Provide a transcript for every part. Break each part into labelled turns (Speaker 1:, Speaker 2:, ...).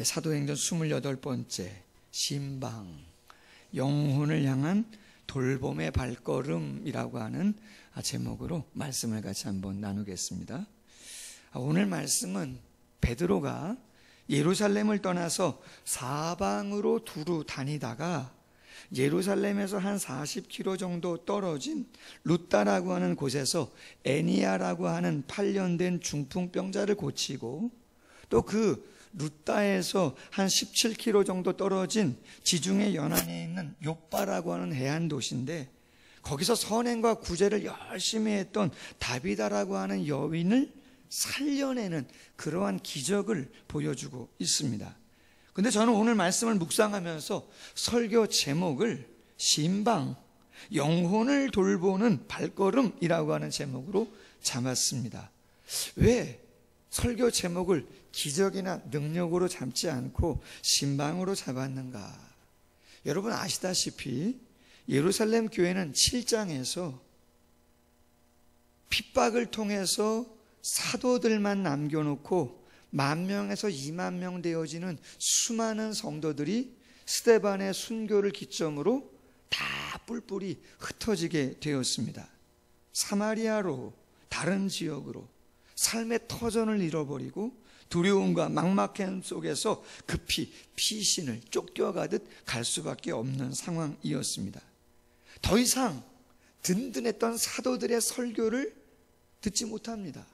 Speaker 1: 사도행전 28번째 신방, 영혼을 향한 돌봄의 발걸음이라고 하는 제목으로 말씀을 같이 한번 나누겠습니다. 오늘 말씀은 베드로가 예루살렘을 떠나서 사방으로 두루 다니다가 예루살렘에서 한 40km 정도 떨어진 룻다라고 하는 곳에서 애니야라고 하는 8년 된 중풍병자를 고치고, 또 그 룻다에서 한 17km 정도 떨어진 지중해 연안에 있는 욥바라고 하는 해안 도시인데, 거기서 선행과 구제를 열심히 했던 다비다라고 하는 여인을 살려내는 그러한 기적을 보여주고 있습니다. 근데 저는 오늘 말씀을 묵상하면서 설교 제목을 신방, 영혼을 돌보는 발걸음이라고 하는 제목으로 잡았습니다. 왜 설교 제목을 기적이나 능력으로 잡지 않고 신방으로 잡았는가? 여러분 아시다시피 예루살렘 교회는 7장에서 핍박을 통해서 사도들만 남겨놓고 10,000명에서 20,000명 되어지는 수많은 성도들이 스데반의 순교를 기점으로 다 뿔뿔이 흩어지게 되었습니다. 사마리아로, 다른 지역으로 삶의 터전을 잃어버리고 두려움과 막막함 속에서 급히 피신을 쫓겨가듯 갈 수밖에 없는 상황이었습니다. 더 이상 든든했던 사도들의 설교를 듣지 못합니다.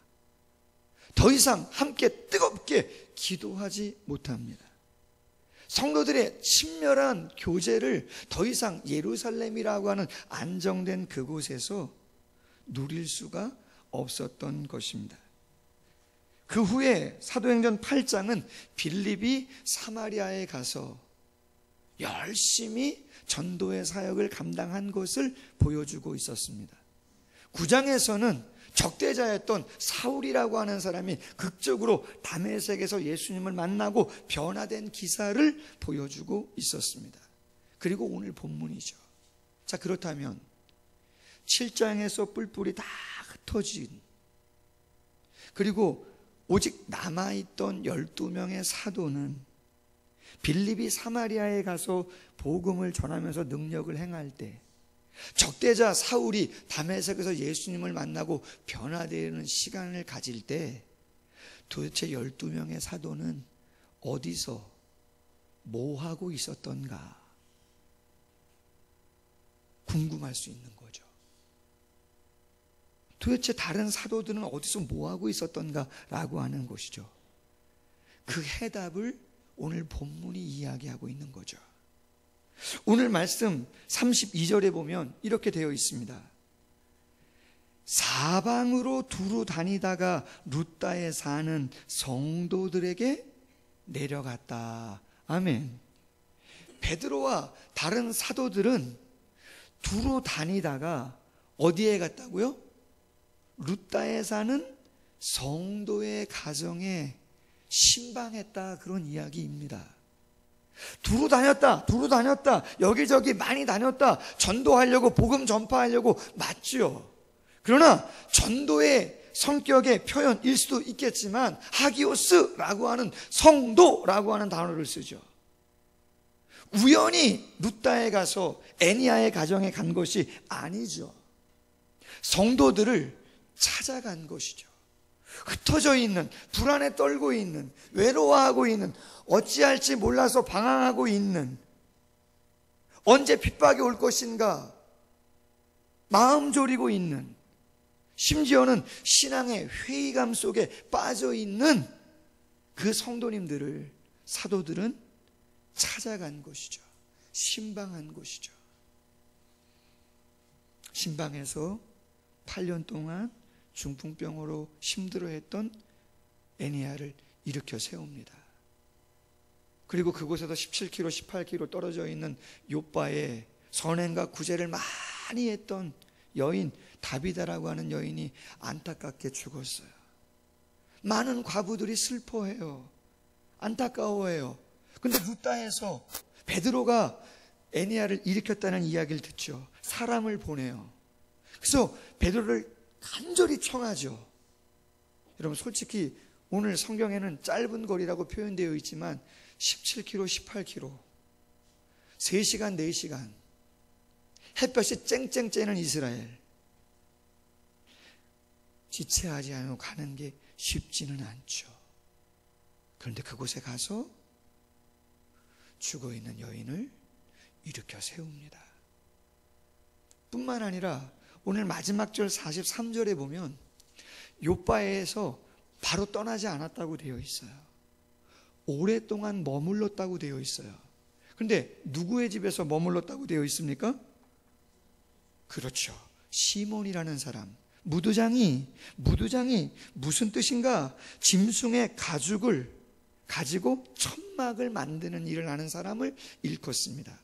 Speaker 1: 더 이상 함께 뜨겁게 기도하지 못합니다. 성도들의 친밀한 교제를 더 이상 예루살렘이라고 하는 안정된 그곳에서 누릴 수가 없었던 것입니다. 그 후에 사도행전 8장은 빌립이 사마리아에 가서 열심히 전도의 사역을 감당한 것을 보여주고 있었습니다. 9장에서는 적대자였던 사울이라고 하는 사람이 극적으로 다메섹에서 예수님을 만나고 변화된 기사를 보여주고 있었습니다. 그리고 오늘 본문이죠. 자, 그렇다면 7장에서 뿔뿔이 다 흩어진, 그리고 오직 남아있던 12명의 사도는 빌립이 사마리아에 가서 복음을 전하면서 능력을 행할 때, 적대자 사울이 다메섹에서 예수님을 만나고 변화되는 시간을 가질 때, 도대체 12명의 사도는 어디서 뭐 하고 있었던가 궁금할 수 있는 거죠. 도대체 다른 사도들은 어디서 뭐 하고 있었던가라고 하는 것이죠. 그 해답을 오늘 본문이 이야기하고 있는 거죠. 오늘 말씀 32절에 보면 이렇게 되어 있습니다. 사방으로 두루 다니다가 룻다에 사는 성도들에게 내려갔다. 아멘. 베드로와 다른 사도들은 두루 다니다가 어디에 갔다고요? 룻다에 사는 성도의 가정에 신방했다, 그런 이야기입니다. 두루 다녔다, 여기저기 많이 다녔다, 전도하려고, 복음 전파하려고, 맞죠. 그러나 전도의 성격의 표현일 수도 있겠지만 하기오스라고 하는, 성도라고 하는 단어를 쓰죠. 우연히 룻다에 가서 애니야의 가정에 간 것이 아니죠. 성도들을 찾아간 것이죠. 흩어져 있는, 불안에 떨고 있는, 외로워하고 있는, 어찌할지 몰라서 방황하고 있는, 언제 핍박이 올 것인가 마음 졸이고 있는, 심지어는 신앙의 회의감 속에 빠져 있는 그 성도님들을 사도들은 찾아간 것이죠. 신방한 것이죠. 신방에서 8년 동안 중풍병으로 힘들어했던 애니야를 일으켜 세웁니다. 그리고 그곳에서 17km, 18km 떨어져 있는 욥바에 선행과 구제를 많이 했던 여인 다비다라고 하는 여인이 안타깝게 죽었어요. 많은 과부들이 슬퍼해요. 안타까워해요. 근데 룻다에서 베드로가 애니야를 일으켰다는 이야기를 듣죠. 사람을 보내요. 그래서 베드로를 간절히 청하죠. 여러분 솔직히 오늘 성경에는 짧은 거리라고 표현되어 있지만 17km, 18km, 3시간, 4시간 햇볕이 쨍쨍 쬐는 이스라엘, 지체하지 않고 가는 게 쉽지는 않죠. 그런데 그곳에 가서 죽어있는 여인을 일으켜 세웁니다. 뿐만 아니라 오늘 마지막 절 43절에 보면 요바에서 바로 떠나지 않았다고 되어 있어요. 오랫동안 머물렀다고 되어 있어요. 그런데 누구의 집에서 머물렀다고 되어 있습니까? 그렇죠. 시몬이라는 사람. 무두장이 무슨 뜻인가? 짐승의 가죽을 가지고 천막을 만드는 일을 하는 사람을 일컫습니다.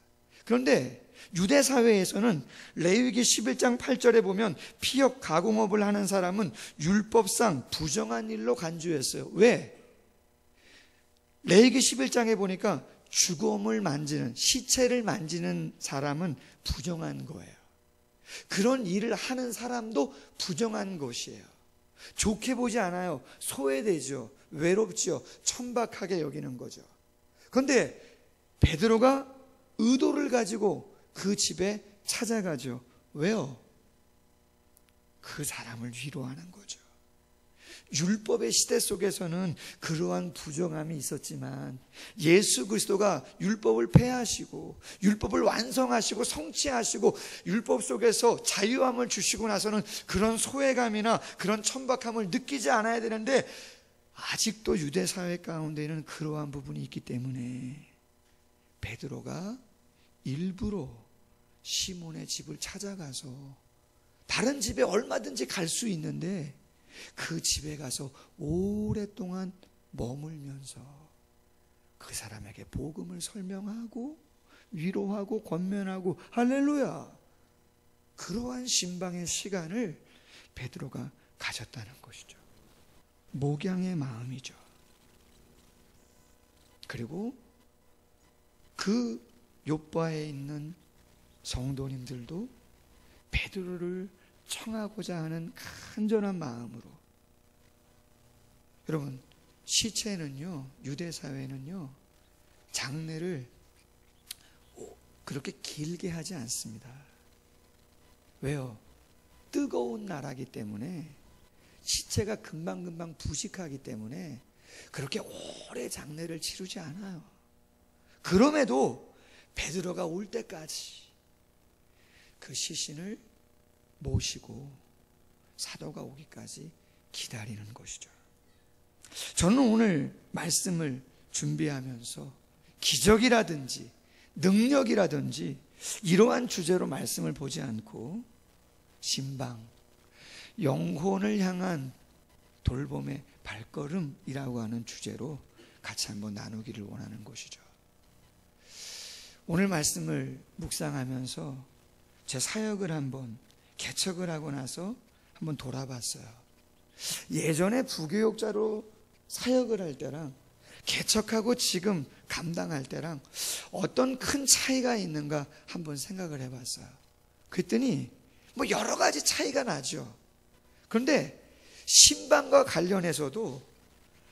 Speaker 1: 그런데 유대 사회에서는 레위기 11장 8절에 보면 피역 가공업을 하는 사람은 율법상 부정한 일로 간주했어요. 왜? 레위기 11장에 보니까 죽음을 만지는, 시체를 만지는 사람은 부정한 거예요. 그런 일을 하는 사람도 부정한 것이에요. 좋게 보지 않아요. 소외되죠. 외롭죠. 천박하게 여기는 거죠. 그런데 베드로가 의도를 가지고 그 집에 찾아가죠. 왜요? 그 사람을 위로하는 거죠. 율법의 시대 속에서는 그러한 부정함이 있었지만 예수 그리스도가 율법을 폐하시고 율법을 완성하시고 성취하시고 율법 속에서 자유함을 주시고 나서는 그런 소외감이나 그런 천박함을 느끼지 않아야 되는데 아직도 유대 사회 가운데는 그러한 부분이 있기 때문에 베드로가 일부러 시몬의 집을 찾아가서 다른 집에 얼마든지 갈 수 있는데 그 집에 가서 오랫동안 머물면서 그 사람에게 복음을 설명하고 위로하고 권면하고 할렐루야, 그러한 신방의 시간을 베드로가 가졌다는 것이죠. 목양의 마음이죠. 그리고 그 욥바에 있는 성도님들도 베드로를 청하고자 하는 간절한 마음으로. 여러분, 시체는요, 유대 사회는요, 장례를 그렇게 길게 하지 않습니다. 왜요? 뜨거운 나라기 때문에, 시체가 금방금방 부식하기 때문에 그렇게 오래 장례를 치르지 않아요. 그럼에도 베드로가 올 때까지 그 시신을 모시고 사도가 오기까지 기다리는 것이죠. 저는 오늘 말씀을 준비하면서 기적이라든지 능력이라든지 이러한 주제로 말씀을 보지 않고 신방, 영혼을 향한 돌봄의 발걸음이라고 하는 주제로 같이 한번 나누기를 원하는 것이죠. 오늘 말씀을 묵상하면서 제 사역을 한번 개척을 하고 나서 한번 돌아봤어요. 예전에 부교육자로 사역을 할 때랑 개척하고 지금 감당할 때랑 어떤 큰 차이가 있는가 한번 생각을 해봤어요. 그랬더니 뭐 여러 가지 차이가 나죠. 그런데 신방과 관련해서도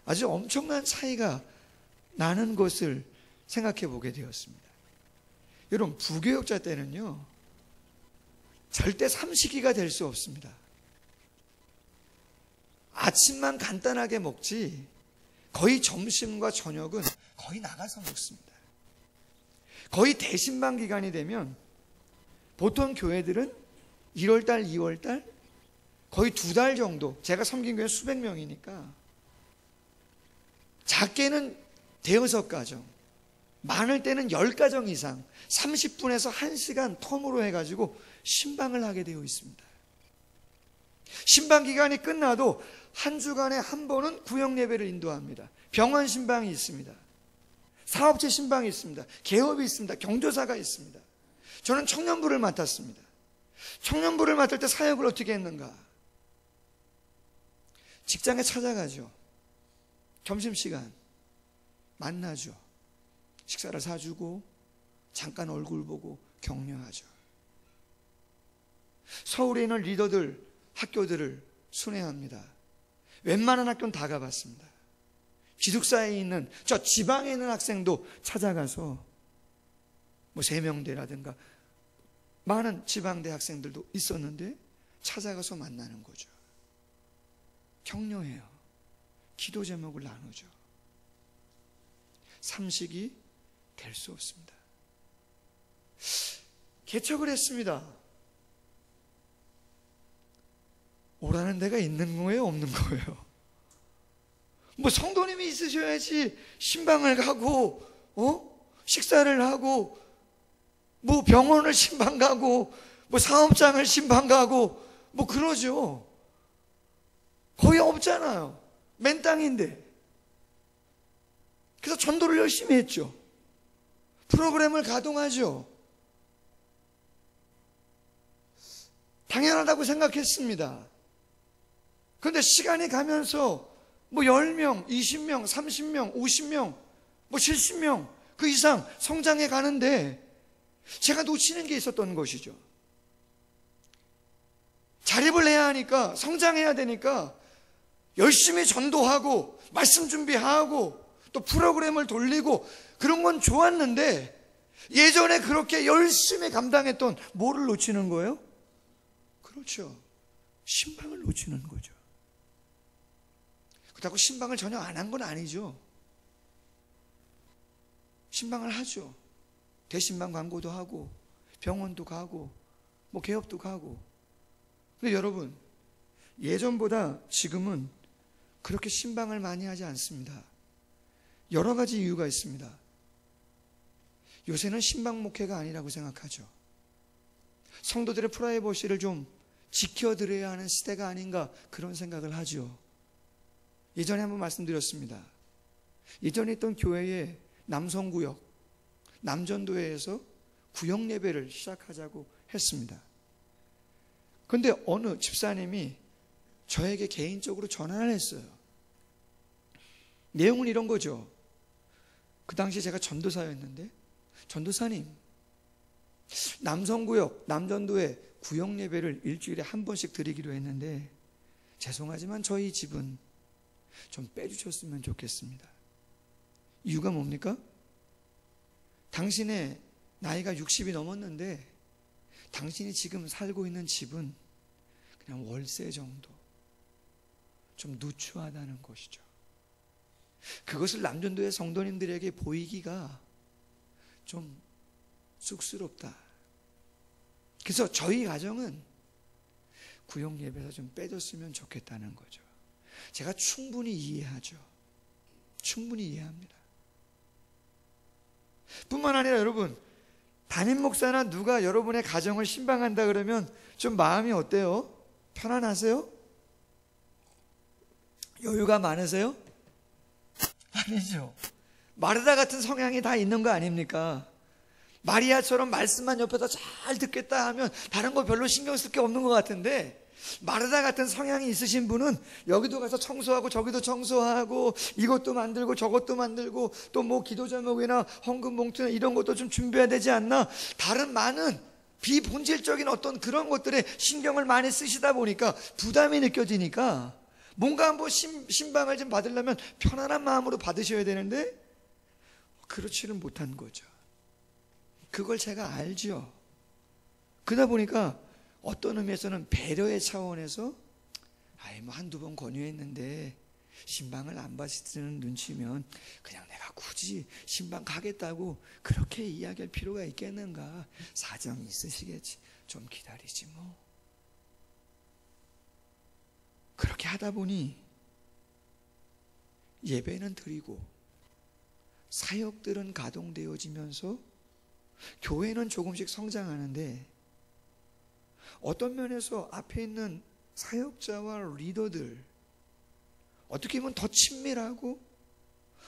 Speaker 1: 아주 엄청난 차이가 나는 것을 생각해 보게 되었습니다. 여러분, 부교육자 때는요, 절대 삼식이가 될 수 없습니다. 아침만 간단하게 먹지 거의 점심과 저녁은 거의 나가서 먹습니다. 거의 대신방 기간이 되면 보통 교회들은 1월달, 2월달 거의 2달 정도, 제가 섬긴 교회 수백 명이니까 작게는 5-6가정, 많을 때는 10가정 이상 30분에서 1시간 텀으로 해가지고 신방을 하게 되어 있습니다. 신방 기간이 끝나도 한 주간에 한 번은 구역 예배를 인도합니다. 병원 신방이 있습니다. 사업체 신방이 있습니다. 개업이 있습니다. 경조사가 있습니다. 저는 청년부를 맡았습니다. 청년부를 맡을 때 사역을 어떻게 했는가? 직장에 찾아가죠. 점심시간 만나죠. 식사를 사주고 잠깐 얼굴 보고 격려하죠. 서울에 있는 리더들, 학교들을 순회합니다. 웬만한 학교는 다 가봤습니다. 기숙사에 있는 저 지방에 있는 학생도 찾아가서 뭐 세명대라든가 많은 지방대 학생들도 있었는데 찾아가서 만나는 거죠. 격려해요. 기도 제목을 나누죠. 삼식이 될 수 없습니다. 개척을 했습니다. 오라는 데가 있는 거예요, 없는 거예요? 뭐 성도님이 있으셔야지 신방을 가고 식사를 하고 뭐 병원을 신방 가고 뭐 사업장을 신방 가고 뭐 그러죠. 거의 없잖아요. 맨 땅인데. 그래서 전도를 열심히 했죠. 프로그램을 가동하죠. 당연하다고 생각했습니다. 그런데 시간이 가면서 뭐 10명, 20명, 30명, 50명, 뭐 70명 그 이상 성장해 가는데 제가 놓치는 게 있었던 것이죠. 자립을 해야 하니까, 성장해야 되니까 열심히 전도하고 말씀 준비하고 또 프로그램을 돌리고 그런 건 좋았는데 예전에 그렇게 열심히 감당했던 뭐를 놓치는 거예요? 그렇죠. 신방을 놓치는 거죠. 그렇다고 신방을 전혀 안 한 건 아니죠. 신방을 하죠. 대신방 광고도 하고 병원도 가고 뭐 개업도 가고. 근데 여러분, 예전보다 지금은 그렇게 신방을 많이 하지 않습니다. 여러 가지 이유가 있습니다. 요새는 신방 목회가 아니라고 생각하죠. 성도들의 프라이버시를 좀 지켜드려야 하는 시대가 아닌가 그런 생각을 하죠. 예전에 한번 말씀드렸습니다. 예전에 있던 교회에 남성구역, 남전도회에서 구역 예배를 시작하자고 했습니다. 그런데 어느 집사님이 저에게 개인적으로 전화를 했어요. 내용은 이런 거죠. 그 당시 제가 전도사였는데, 전도사님, 남성구역, 남전도회 구역 예배를 일주일에 한 번씩 드리기로 했는데 죄송하지만 저희 집은 좀 빼주셨으면 좋겠습니다. 이유가 뭡니까? 당신의 나이가 60이 넘었는데 당신이 지금 살고 있는 집은 그냥 월세 정도, 좀 누추하다는 것이죠. 그것을 남전도의 성도님들에게 보이기가 좀 쑥스럽다. 그래서 저희 가정은 구역 예배에서 좀 빼줬으면 좋겠다는 거죠. 제가 충분히 이해하죠. 충분히 이해합니다. 뿐만 아니라 여러분, 담임 목사나 누가 여러분의 가정을 신방한다 그러면 좀 마음이 어때요? 편안하세요? 여유가 많으세요? 아니죠. 마르다 같은 성향이 다 있는 거 아닙니까? 마리아처럼 말씀만 옆에서 잘 듣겠다 하면 다른 거 별로 신경 쓸 게 없는 것 같은데, 마르다 같은 성향이 있으신 분은 여기도 가서 청소하고 저기도 청소하고 이것도 만들고 저것도 만들고 또 뭐 기도 제목이나 헌금 봉투나 이런 것도 좀 준비해야 되지 않나, 다른 많은 비본질적인 어떤 그런 것들에 신경을 많이 쓰시다 보니까 부담이 느껴지니까 뭔가 한번 신방을 좀 받으려면 편안한 마음으로 받으셔야 되는데 그렇지는 못한 거죠. 그걸 제가 알죠. 그러다 보니까 어떤 의미에서는 배려의 차원에서 뭐 한두 번 권유했는데 신방을 안 받으시는 눈치면 그냥 내가 굳이 신방 가겠다고 그렇게 이야기할 필요가 있겠는가, 사정이 있으시겠지, 좀 기다리지 뭐. 그렇게 하다 보니 예배는 드리고 사역들은 가동되어지면서 교회는 조금씩 성장하는데 어떤 면에서 앞에 있는 사역자와 리더들, 어떻게 보면 더 친밀하고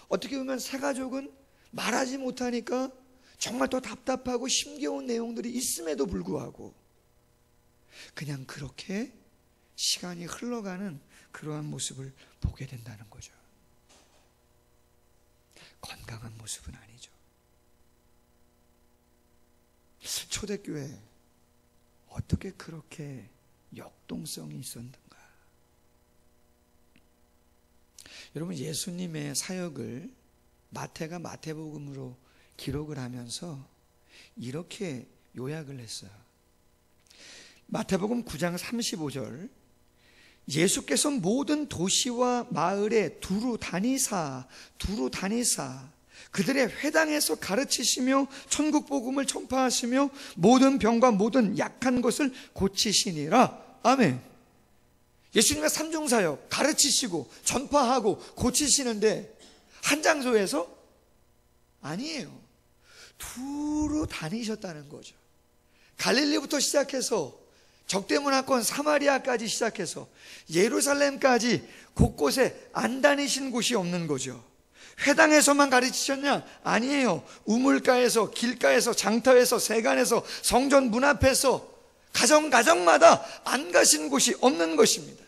Speaker 1: 어떻게 보면 새가족은 말하지 못하니까 정말 더 답답하고 힘겨운 내용들이 있음에도 불구하고 그냥 그렇게 시간이 흘러가는 그러한 모습을 보게 된다는 거죠. 건강한 모습은 아니죠. 초대교회 어떻게 그렇게 역동성이 있었는가? 여러분, 예수님의 사역을 마태가 마태복음으로 기록을 하면서 이렇게 요약을 했어요. 마태복음 9장 35절, 예수께서 모든 도시와 마을에 두루 다니사 그들의 회당에서 가르치시며 천국 복음을 전파하시며 모든 병과 모든 약한 것을 고치시니라. 아멘. 예수님의 삼중사역 가르치시고 전파하고 고치시는데 한 장소에서? 아니에요. 두루 다니셨다는 거죠. 갈릴리부터 시작해서 적대문화권 사마리아까지 시작해서 예루살렘까지 곳곳에 안 다니신 곳이 없는 거죠. 회당에서만 가르치셨냐? 아니에요. 우물가에서, 길가에서, 장터에서, 세간에서, 성전 문 앞에서 가정마다 안 가신 곳이 없는 것입니다.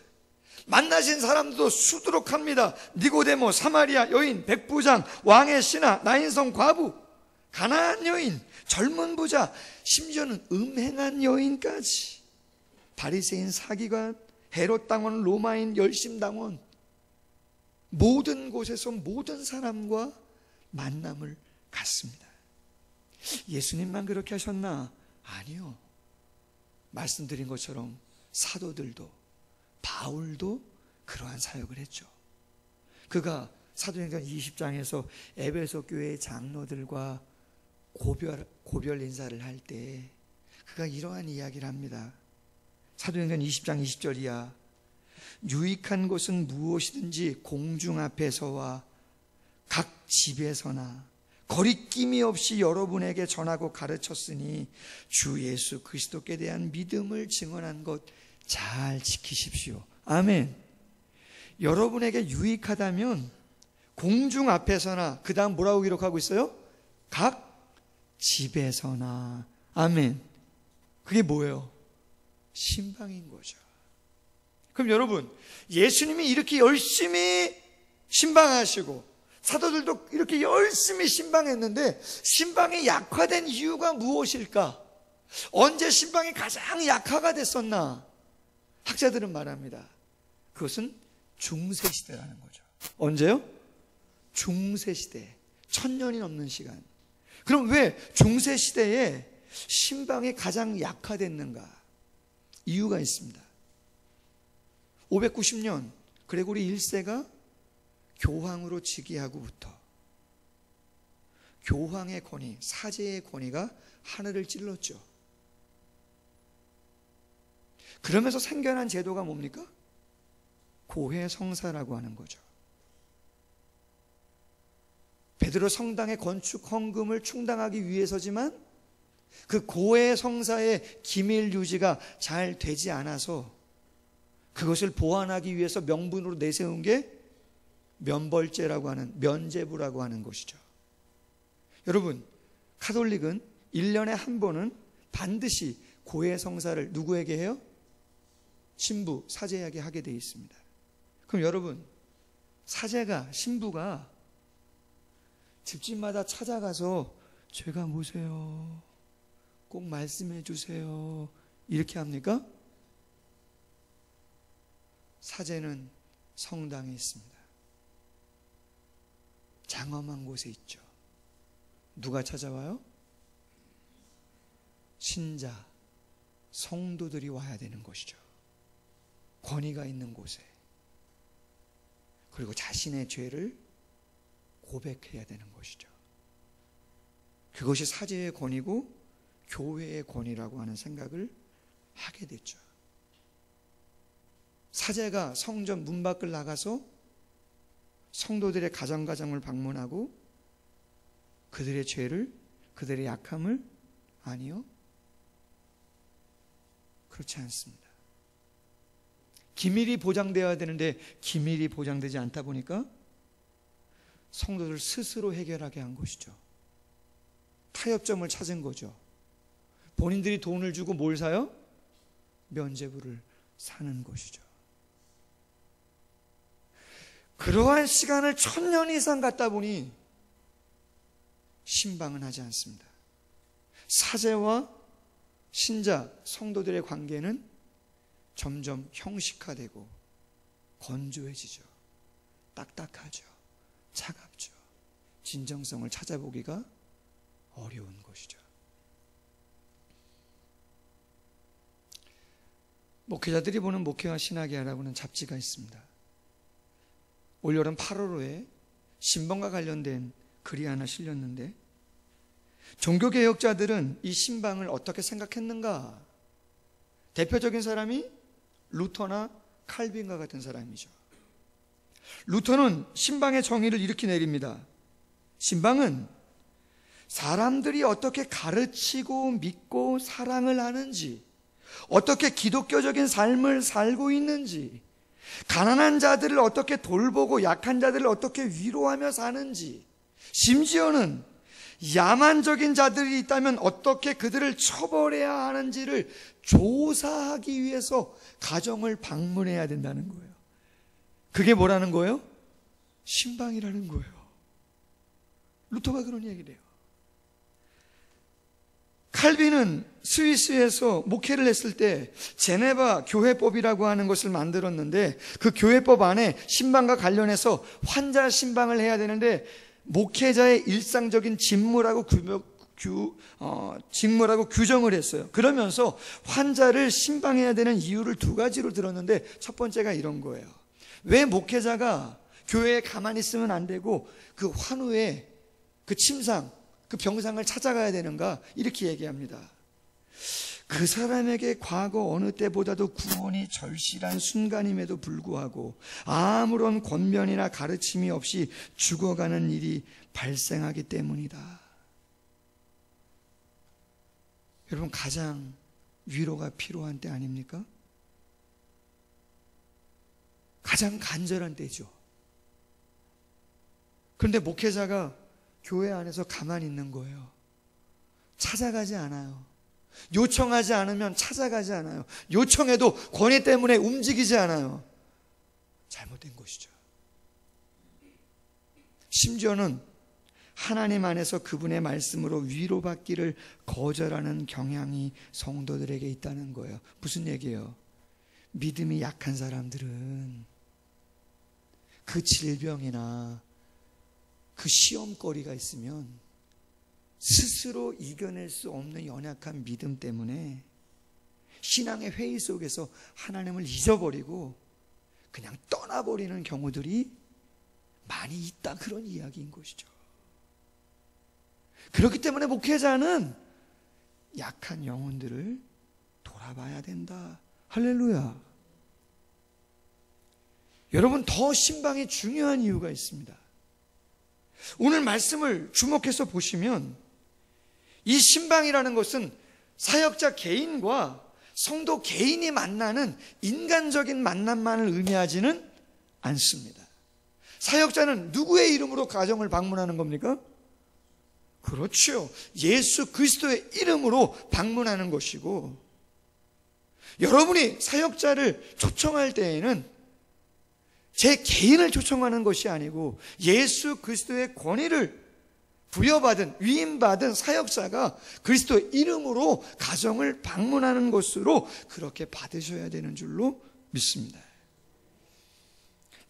Speaker 1: 만나신 사람도 수두룩합니다. 니고데모, 사마리아 여인, 백부장, 왕의 신하, 나인성 과부, 가나안 여인, 젊은 부자, 심지어는 음행한 여인까지, 바리새인 사기관, 헤롯 당원, 로마인 열심당원, 모든 곳에서 모든 사람과 만남을 갖습니다. 예수님만 그렇게 하셨나? 아니요. 말씀드린 것처럼 사도들도, 바울도 그러한 사역을 했죠. 그가 사도행전 20장에서 에베소 교회의 장로들과 고별 인사를 할 때 그가 이러한 이야기를 합니다. 사도행전 20장 20절이야. 유익한 것은 무엇이든지 공중 앞에서와 각 집에서나 거리낌이 없이 여러분에게 전하고 가르쳤으니 주 예수 그리스도께 대한 믿음을 증언한 것 잘 지키십시오. 아멘. 여러분에게 유익하다면 공중 앞에서나, 그 다음 뭐라고 기록하고 있어요? 각 집에서나. 아멘. 그게 뭐예요? 신방인 거죠. 그럼 여러분, 예수님이 이렇게 열심히 신방하시고 사도들도 이렇게 열심히 신방했는데 신방이 약화된 이유가 무엇일까? 언제 신방이 가장 약화가 됐었나? 학자들은 말합니다. 그것은 중세시대라는 거죠. 언제요? 중세시대. 1000년이 넘는 시간. 그럼 왜 중세시대에 신방이 가장 약화됐는가? 이유가 있습니다. 590년 그레고리 1세가 교황으로 즉위하고부터 교황의 권위, 사제의 권위가 하늘을 찔렀죠. 그러면서 생겨난 제도가 뭡니까? 고해성사라고 하는 거죠. 베드로 성당의 건축 헌금을 충당하기 위해서지만 그 고해성사의 기밀 유지가 잘 되지 않아서 그것을 보완하기 위해서 명분으로 내세운 게 면벌제라고 하는, 면제부라고 하는 것이죠. 여러분, 카톨릭은 1년에 한 번은 반드시 고해성사를 누구에게 해요? 신부, 사제에게 하게 되어 있습니다. 그럼 여러분, 사제가, 신부가 집집마다 찾아가서 죄가 뭐세요? 꼭 말씀해 주세요. 이렇게 합니까? 사제는 성당에 있습니다. 장엄한 곳에 있죠. 누가 찾아와요? 신자, 성도들이 와야 되는 것이죠. 권위가 있는 곳에. 그리고 자신의 죄를 고백해야 되는 것이죠. 그것이 사제의 권위고 교회의 권위라고 하는 생각을 하게 됐죠. 사제가 성전 문 밖을 나가서 성도들의 가정을 방문하고 그들의 죄를, 그들의 약함을, 아니요, 그렇지 않습니다. 기밀이 보장되어야 되는데 기밀이 보장되지 않다 보니까 성도들 스스로 해결하게 한 것이죠. 타협점을 찾은 거죠. 본인들이 돈을 주고 뭘 사요? 면죄부를 사는 것이죠. 그러한 시간을 1000년 이상 갖다 보니 신방은 하지 않습니다. 사제와 신자, 성도들의 관계는 점점 형식화되고 건조해지죠. 딱딱하죠. 차갑죠. 진정성을 찾아보기가 어려운 것이죠. 목회자들이 보는 목회와 신학이 알아보는 잡지가 있습니다. 올여름 8월호에 신방과 관련된 글이 하나 실렸는데, 종교개혁자들은 이 신방을 어떻게 생각했는가? 대표적인 사람이 루터나 칼빈과 같은 사람이죠. 루터는 신방의 정의를 이렇게 내립니다. 신방은 사람들이 어떻게 가르치고 믿고 사랑을 하는지, 어떻게 기독교적인 삶을 살고 있는지, 가난한 자들을 어떻게 돌보고 약한 자들을 어떻게 위로하며 사는지, 심지어는 야만적인 자들이 있다면 어떻게 그들을 처벌해야 하는지를 조사하기 위해서 가정을 방문해야 된다는 거예요. 그게 뭐라는 거예요? 신방이라는 거예요. 루터가 그런 얘기를 해요. 칼빈은 스위스에서 목회를 했을 때 제네바 교회법이라고 하는 것을 만들었는데, 그 교회법 안에 신방과 관련해서 환자 신방을 해야 되는데 목회자의 일상적인 직무라고 규정을 했어요. 그러면서 환자를 신방해야 되는 이유를 두 가지로 들었는데, 첫 번째가 이런 거예요. 왜 목회자가 교회에 가만히 있으면 안 되고 그 환우의 그 침상, 그 병상을 찾아가야 되는가? 이렇게 얘기합니다. 그 사람에게 과거 어느 때보다도 구원이 절실한 순간임에도 불구하고 아무런 권면이나 가르침이 없이 죽어가는 일이 발생하기 때문이다. 여러분, 가장 위로가 필요한 때 아닙니까? 가장 간절한 때죠. 그런데 목회자가 교회 안에서 가만히 있는 거예요. 찾아가지 않아요. 요청하지 않으면 찾아가지 않아요. 요청해도 권위 때문에 움직이지 않아요. 잘못된 것이죠. 심지어는 하나님 안에서 그분의 말씀으로 위로받기를 거절하는 경향이 성도들에게 있다는 거예요. 무슨 얘기예요? 믿음이 약한 사람들은 그 질병이나 그 시험거리가 있으면 스스로 이겨낼 수 없는 연약한 믿음 때문에 신앙의 회의 속에서 하나님을 잊어버리고 그냥 떠나버리는 경우들이 많이 있다, 그런 이야기인 것이죠. 그렇기 때문에 목회자는 약한 영혼들을 돌아봐야 된다. 할렐루야. 여러분, 더 신방이 중요한 이유가 있습니다. 오늘 말씀을 주목해서 보시면 이 신방이라는 것은 사역자 개인과 성도 개인이 만나는 인간적인 만남만을 의미하지는 않습니다. 사역자는 누구의 이름으로 가정을 방문하는 겁니까? 그렇죠. 예수 그리스도의 이름으로 방문하는 것이고, 여러분이 사역자를 초청할 때에는 제 개인을 초청하는 것이 아니고 예수 그리스도의 권위를 부여받은, 위임받은 사역자가 그리스도의 이름으로 가정을 방문하는 것으로 그렇게 받으셔야 되는 줄로 믿습니다.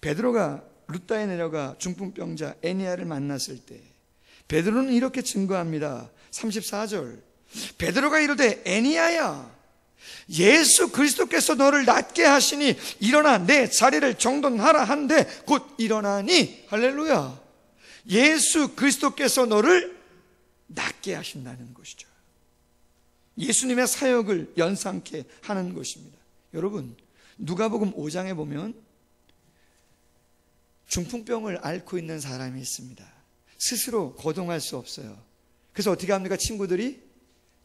Speaker 1: 베드로가 룻다에 내려가 중풍병자 에니야를 만났을 때 베드로는 이렇게 증거합니다. 34절, 베드로가 이르되 에니야야, 예수 그리스도께서 너를 낫게 하시니 일어나 내 자리를 정돈하라 한데 곧 일어나니. 할렐루야. 예수 그리스도께서 너를 낫게 하신다는 것이죠. 예수님의 사역을 연상케 하는 것입니다. 여러분, 누가복음 5장에 보면 중풍병을 앓고 있는 사람이 있습니다. 스스로 거동할 수 없어요. 그래서 어떻게 합니까? 친구들이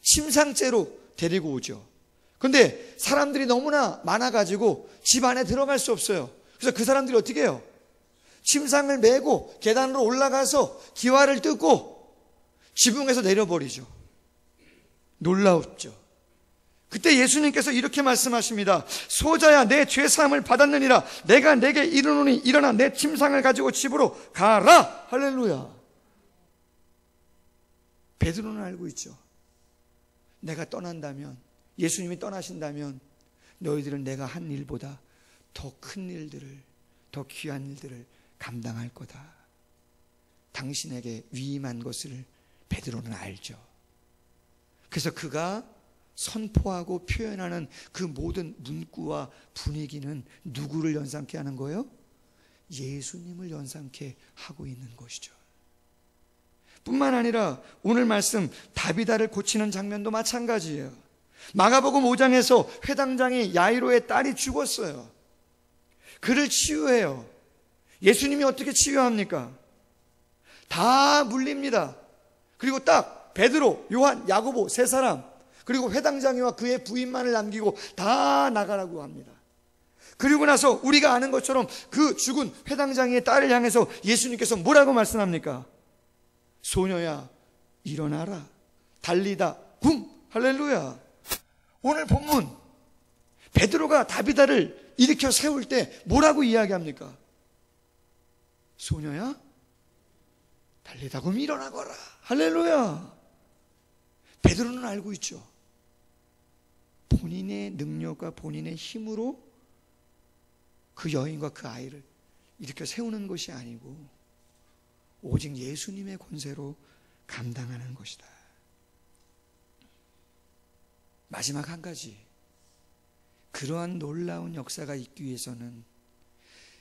Speaker 1: 침상째로 데리고 오죠. 그런데 사람들이 너무나 많아가지고 집 안에 들어갈 수 없어요. 그래서 그 사람들이 어떻게 해요? 침상을 메고 계단으로 올라가서 기와를 뜯고 지붕에서 내려버리죠. 놀라웠죠. 그때 예수님께서 이렇게 말씀하십니다. 소자야, 내 죄사함을 받았느니라. 내가 내게 이르노니 일어나 내 침상을 가지고 집으로 가라. 할렐루야. 베드로는 알고 있죠. 내가 떠난다면, 예수님이 떠나신다면 너희들은 내가 한 일보다 더 큰 일들을, 더 귀한 일들을 감당할 거다. 당신에게 위임한 것을 베드로는 알죠. 그래서 그가 선포하고 표현하는 그 모든 문구와 분위기는 누구를 연상케 하는 거예요? 예수님을 연상케 하고 있는 것이죠. 뿐만 아니라 오늘 말씀 다비다를 고치는 장면도 마찬가지예요. 마가복음 5장에서 회당장이 야이로의 딸이 죽었어요. 그를 치유해요. 예수님이 어떻게 치유합니까? 다 물립니다. 그리고 딱 베드로, 요한, 야고보 세 사람, 그리고 회당장이와 그의 부인만을 남기고 다 나가라고 합니다. 그리고 나서 우리가 아는 것처럼 그 죽은 회당장이의 딸을 향해서 예수님께서 뭐라고 말씀합니까? 소녀야 일어나라, 달리다 굼. 할렐루야. 오늘 본문 베드로가 다비다를 일으켜 세울 때 뭐라고 이야기합니까? 소녀야 달리다 굼 일어나거라. 할렐루야. 베드로는 알고 있죠. 본인의 능력과 본인의 힘으로 그 여인과 그 아이를 일으켜 세우는 것이 아니고 오직 예수님의 권세로 감당하는 것이다. 마지막 한 가지, 그러한 놀라운 역사가 있기 위해서는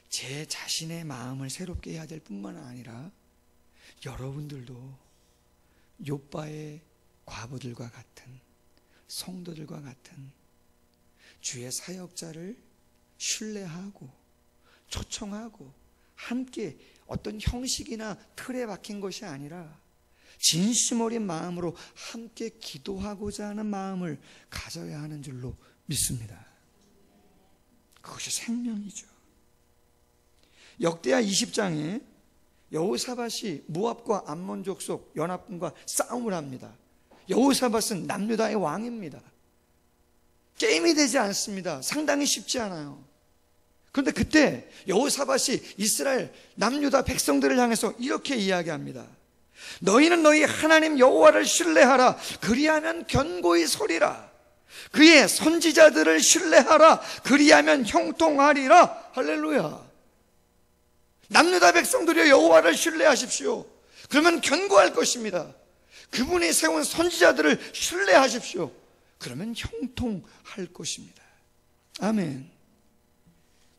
Speaker 1: 제 자신의 마음을 새롭게 해야 될 뿐만 아니라 여러분들도 욥바의 과부들과 같은 성도들과 같은 주의 사역자를 신뢰하고 초청하고 함께 어떤 형식이나 틀에 박힌 것이 아니라 진심 어린 마음으로 함께 기도하고자 하는 마음을 가져야 하는 줄로 믿습니다. 그것이 생명이죠. 역대하 20장에 여호사밧이 모압과 암몬 족속 연합군과 싸움을 합니다. 여호사밧은 남유다의 왕입니다. 게임이 되지 않습니다. 상당히 쉽지 않아요. 그런데 그때 여호사밧이 이스라엘 남유다 백성들을 향해서 이렇게 이야기합니다. 너희는 너희 하나님 여호와를 신뢰하라. 그리하면 견고히 서리라. 그의 선지자들을 신뢰하라. 그리하면 형통하리라. 할렐루야. 남유다 백성들이여 여호와를 신뢰하십시오. 그러면 견고할 것입니다. 그분이 세운 선지자들을 신뢰하십시오. 그러면 형통할 것입니다. 아멘.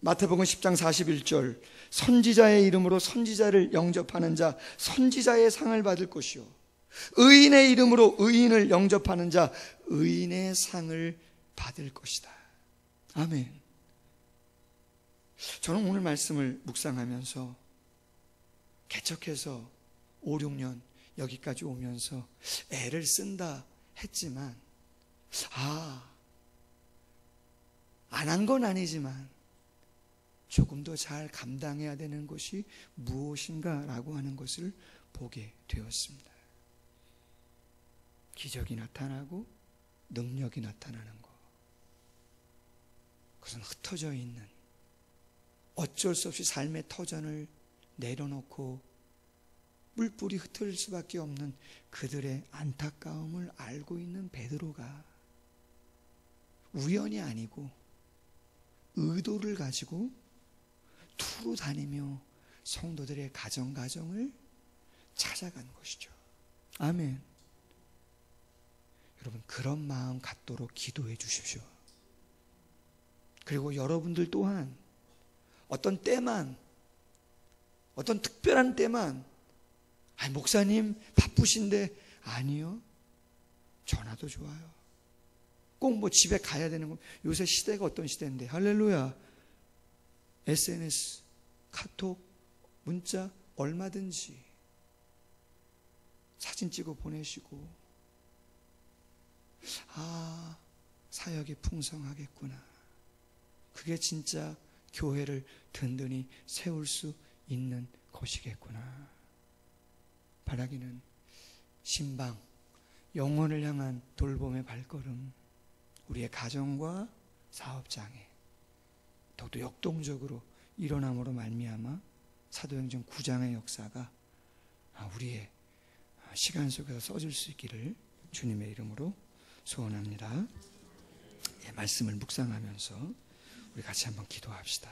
Speaker 1: 마태복음 10장 41절 선지자의 이름으로 선지자를 영접하는 자 선지자의 상을 받을 것이요 의인의 이름으로 의인을 영접하는 자 의인의 상을 받을 것이다. 아멘. 저는 오늘 말씀을 묵상하면서 개척해서 5, 6년 여기까지 오면서 애를 쓴다 했지만 안 한 건 아니지만 조금 더 잘 감당해야 되는 것이 무엇인가라고 하는 것을 보게 되었습니다. 기적이 나타나고 능력이 나타나는 것, 그것은 흩어져 있는 어쩔 수 없이 삶의 터전을 내려놓고 뿔뿔이 흩어질 수밖에 없는 그들의 안타까움을 알고 있는 베드로가 우연이 아니고 의도를 가지고 두루 다니며 성도들의 가정을 찾아간 것이죠. 아멘. 여러분, 그런 마음 갖도록 기도해 주십시오. 그리고 여러분들 또한 어떤 때만, 어떤 특별한 때만 목사님 바쁘신데, 아니요, 전화도 좋아요. 꼭 뭐 집에 가야 되는 거. 요새 시대가 어떤 시대인데, 할렐루야. SNS, 카톡, 문자 얼마든지 사진 찍어 보내시고, 사역이 풍성하겠구나. 그게 진짜 교회를 든든히 세울 수 있는 것이겠구나. 바라기는 신방, 영혼을 향한 돌봄의 발걸음, 우리의 가정과 사업장에 더욱더 역동적으로 일어남으로 말미암아 사도행전 9장의 역사가 우리의 시간 속에서 써질 수 있기를 주님의 이름으로 소원합니다. 말씀을 묵상하면서 우리 같이 한번 기도합시다.